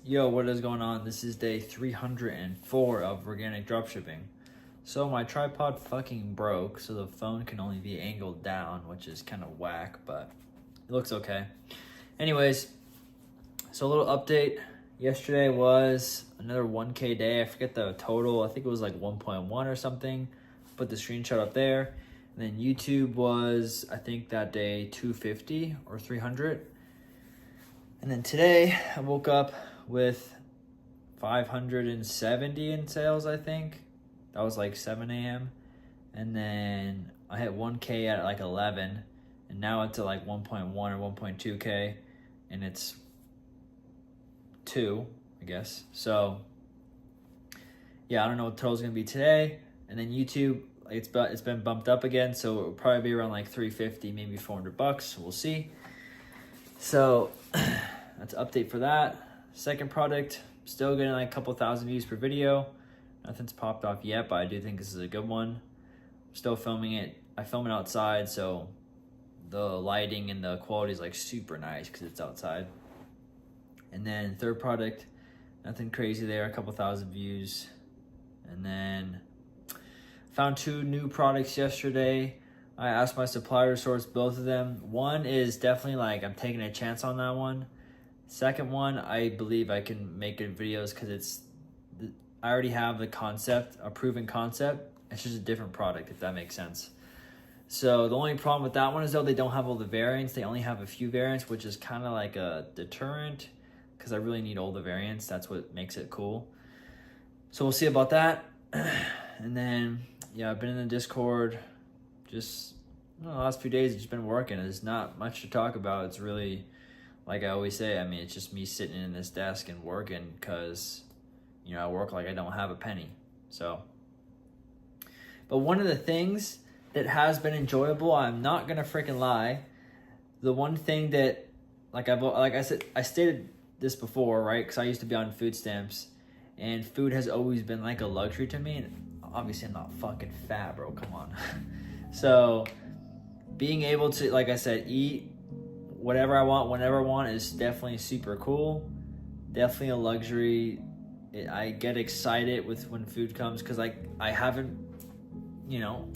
Yo, what is going on? This is day 304 of organic dropshipping. So my tripod fucking broke, so the phone can only be angled down, which is kind of whack, but it looks okay. Anyways, so a little update. Yesterday was another 1K day. I forget the total. I think it was like 1.1 or something. Put the screenshot up there. And then YouTube was, I think that day, 250 or 300. And then today I woke up with 570 in sales, I think. That was like 7 a.m. And then I hit 1K at like 11. And now it's at like 1.1 or 1.2K. And it's 2, I guess. So, yeah, I don't know what the total's going to be today. And then YouTube, it's been bumped up again. So it'll probably be around like 350, maybe $400. We'll see. So that's an update for that. Second product, still getting like a couple thousand views per video. Nothing's popped off yet, but I do think this is a good one. Still filming it. I film it outside, so the lighting and the quality is like super nice because it's outside. And then third product, nothing crazy there, a couple thousand views. And then found 2 new products yesterday. I asked my supplier to source both of them. One is definitely like I'm taking a chance on that one. Second one, I believe I can make good videos because I already have the concept, a proven concept. It's just a different product, if that makes sense. So the only problem with that one is though they don't have all the variants. They only have a few variants, which is kind of like a deterrent because I really need all the variants. That's what makes it cool. So we'll see about that. And then, yeah, I've been in the Discord. Just the last few days, it's just been working. There's not much to talk about. It's really, like I always say, I mean, it's just me sitting in this desk and working because, you know, I work like I don't have a penny. So, but one of the things that has been enjoyable, I'm not gonna freaking lie. The one thing that, like I said, I stated this before, right? Because I used to be on food stamps, and food has always been like a luxury to me. And obviously, I'm not fucking fat, bro. Come on. So, being able to, like I said, eat whatever I want, whenever I want is definitely super cool. Definitely a luxury. I get excited with when food comes because I haven't, you know,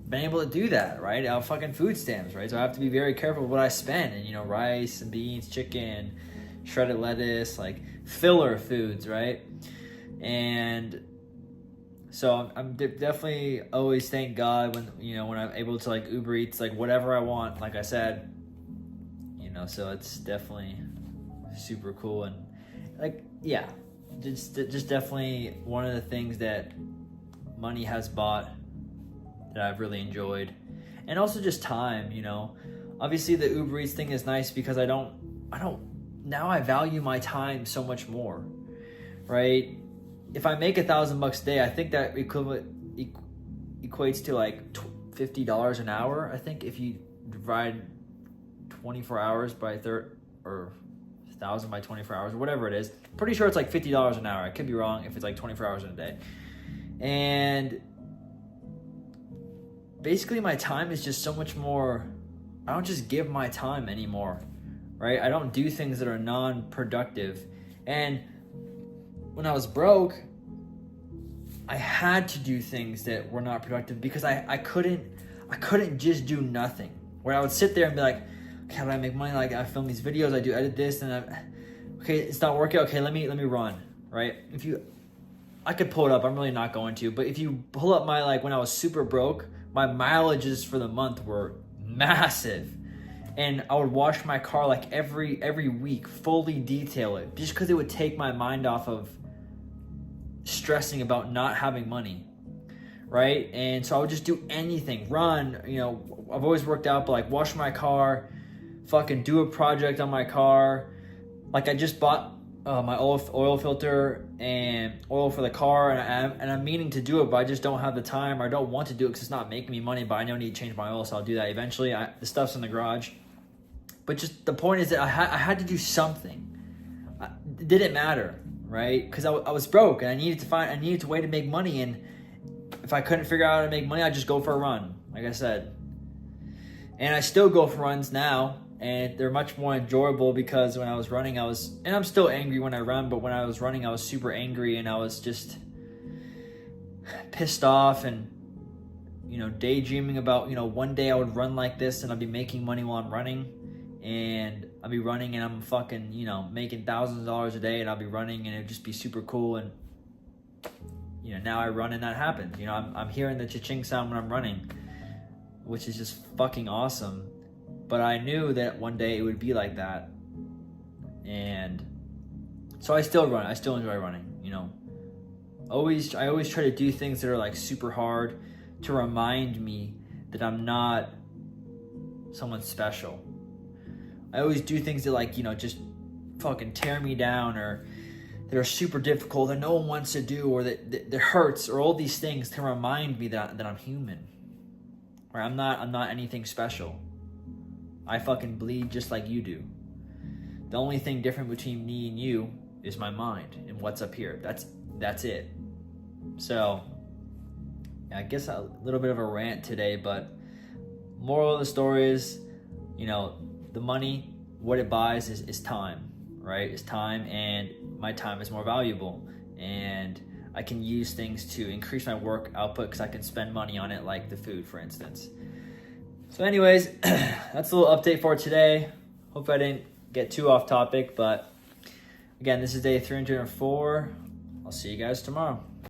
been able to do that, right? I'll fucking food stamps, right? So I have to be very careful with what I spend. And, you know, rice and beans, chicken, shredded lettuce, like filler foods, right? And so I'm definitely always thank God when I'm able to like Uber Eats, like whatever I want, like I said, you know, so it's definitely super cool. And like, yeah, just definitely one of the things that money has bought that I've really enjoyed. And also just time, you know, obviously the Uber Eats thing is nice because now I value my time so much more, right? If I make $1,000 a day, I think that equates to like $50 an hour. I think if you divide 24 hours by 30 or 1,000 by 24 hours, or whatever it is, pretty sure it's like $50 an hour. I could be wrong if it's like 24 hours in a day. And basically my time is just so much more. I don't just give my time anymore, right? I don't do things that are non-productive. And when I was broke, I had to do things that were not productive because I couldn't just do nothing. Where I would sit there and be like, okay, how do I make money? Like I film these videos, I edit this, and okay, it's not working. Okay, let me run, right? I could pull it up. I'm really not going to, but if you pull up my when I was super broke, my mileages for the month were massive. And I would wash my car like every week, fully detail it, just because it would take my mind off of stressing about not having money, right? And so I would just do anything, run, you know, I've always worked out, but like wash my car, fucking do a project on my car. Like I just bought my oil filter and oil for the car, and I'm meaning to do it, but I just don't have the time, or I don't want to do it because it's not making me money, but I know I need to change my oil, so I'll do that eventually. The stuff's in the garage. But just the point is that I had to do something. It didn't matter, right? Because I was broke and I needed a way to make money. And if I couldn't figure out how to make money, I'd just go for a run, like I said. And I still go for runs now. and they're much more enjoyable because when I was running, and I'm still angry when I run, but when I was running, I was super angry and I was just pissed off and, daydreaming about, one day I would run like this and I'll be making money while I'm running, and I'll be running and I'm fucking, making thousands of dollars a day, and I'll be running and it'd just be super cool. And, now I run and that happens. I'm hearing the cha-ching sound when I'm running, which is just fucking awesome. But I knew that one day it would be like that. And so I still run. I still enjoy running, I always try to do things that are like super hard to remind me that I'm not someone special. I always do things that like, just fucking tear me down, or that are super difficult that no one wants to do, or that hurts, or all these things to remind me that I'm human. Or I'm not anything special. I fucking bleed just like you do. The only thing different between me and you is my mind and what's up here. That's it. So, yeah, I guess a little bit of a rant today, but moral of the story is, the money, what it buys is time, right? It's time, and my time is more valuable. And I can use things to increase my work output because I can spend money on it, like the food, for instance. So anyways, that's a little update for today. Hope I didn't get too off topic, but again, this is day 304. I'll see you guys tomorrow.